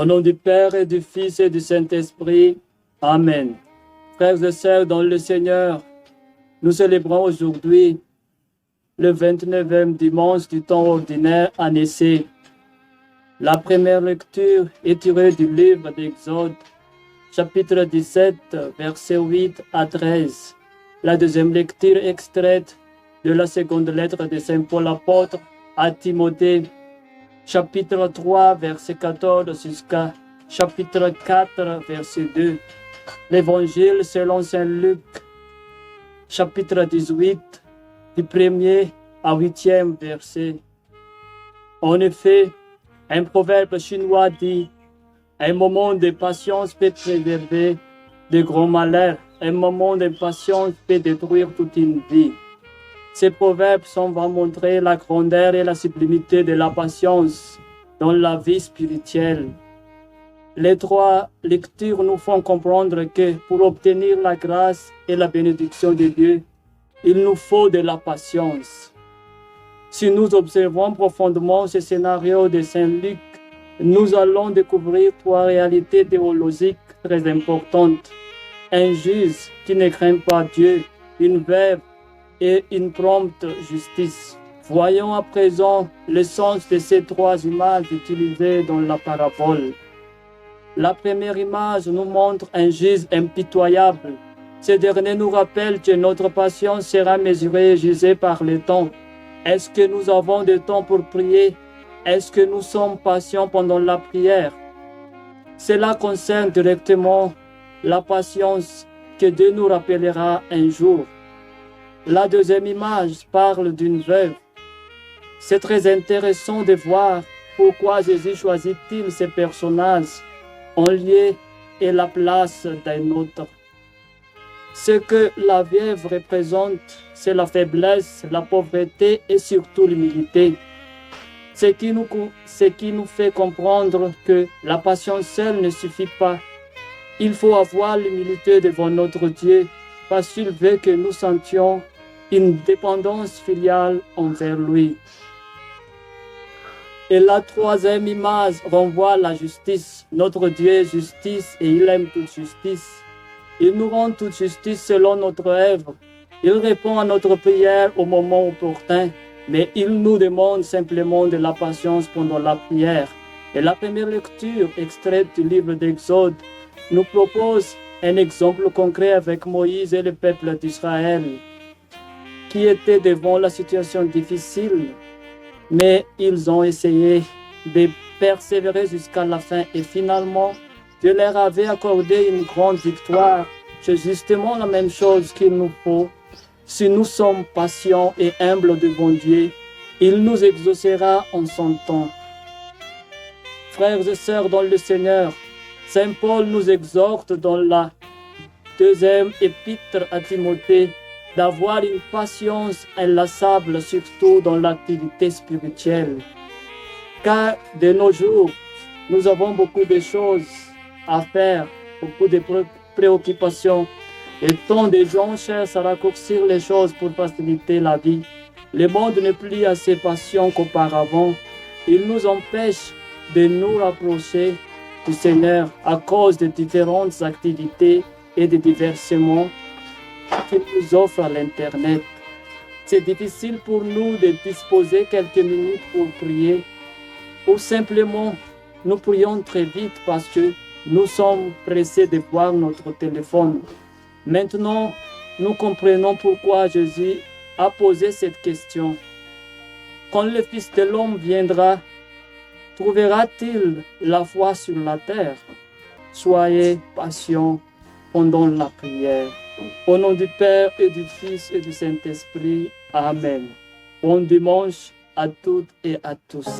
Au nom du Père et du Fils et du Saint-Esprit. Amen. Frères et sœurs dans le Seigneur, nous célébrons aujourd'hui le 29e dimanche du temps ordinaire en essai. La première lecture est tirée du livre d'Exode, chapitre 17, versets 8 à 13. La deuxième lecture est extraite de la seconde lettre de Saint Paul apôtre à Timothée, chapitre 3, verset 14 jusqu'à chapitre 4, verset 2. L'évangile selon Saint Luc, chapitre 18, du 1er à 8e verset. En effet, un proverbe chinois dit: un moment de patience peut préserver de grands malheurs, un moment d'impatience peut détruire toute une vie. Ces proverbes vont montrer la grandeur et la sublimité de la patience dans la vie spirituelle. Les trois lectures nous font comprendre que pour obtenir la grâce et la bénédiction de Dieu, il nous faut de la patience. Si nous observons profondément ce scénario de Saint Luc, nous allons découvrir trois réalités théologiques très importantes. Un juge qui ne craint pas Dieu, une veuve et une prompte justice. Voyons à présent le sens de ces trois images utilisées dans la parabole. La première image nous montre un juge impitoyable. Ce dernier nous rappelle que notre patience sera mesurée et jugée par le temps. Est-ce que nous avons du temps pour prier? Est-ce que nous sommes patients pendant la prière? Cela concerne directement la patience que Dieu nous rappellera un jour. La deuxième image parle d'une veuve. C'est très intéressant de voir pourquoi Jésus choisit-il ces personnages en lieu et la place d'un autre. Ce que la veuve représente, c'est la faiblesse, la pauvreté et surtout l'humilité. Ce qui nous fait comprendre que la patience seule ne suffit pas. Il faut avoir l'humilité devant notre Dieu parce qu'il veut que nous sentions une dépendance filiale envers lui. Et la troisième image renvoie à la justice. Notre Dieu est justice et il aime toute justice. Il nous rend toute justice selon notre œuvre. Il répond à notre prière au moment opportun, mais il nous demande simplement de la patience pendant la prière. Et la première lecture, extraite du livre d'Exode, nous propose un exemple concret avec Moïse et le peuple d'Israël, qui étaient devant la situation difficile, mais ils ont essayé de persévérer jusqu'à la fin et finalement, Dieu leur avait accordé une grande victoire. C'est justement la même chose qu'il nous faut. Si nous sommes patients et humbles devant Dieu, il nous exaucera en son temps. Frères et sœurs dans le Seigneur, Saint Paul nous exhorte dans la deuxième épître à Timothée d'avoir une patience inlassable, surtout dans l'activité spirituelle. Car de nos jours, nous avons beaucoup de choses à faire, beaucoup de préoccupations. Et tant de gens cherchent à raccourcir les choses pour faciliter la vie. Le monde n'est plus assez patient qu'auparavant. Il nous empêche de nous rapprocher du Seigneur à cause de différentes activités et de divertissements qu'il nous offre à l'Internet. C'est difficile pour nous de disposer quelques minutes pour prier ou simplement nous prions très vite parce que nous sommes pressés de voir notre téléphone. Maintenant, nous comprenons pourquoi Jésus a posé cette question. Quand le Fils de l'homme viendra, trouvera-t-il la foi sur la terre? Soyez patients pendant la prière. Au nom du Père et du Fils et du Saint-Esprit. Amen. Bon dimanche à toutes et à tous.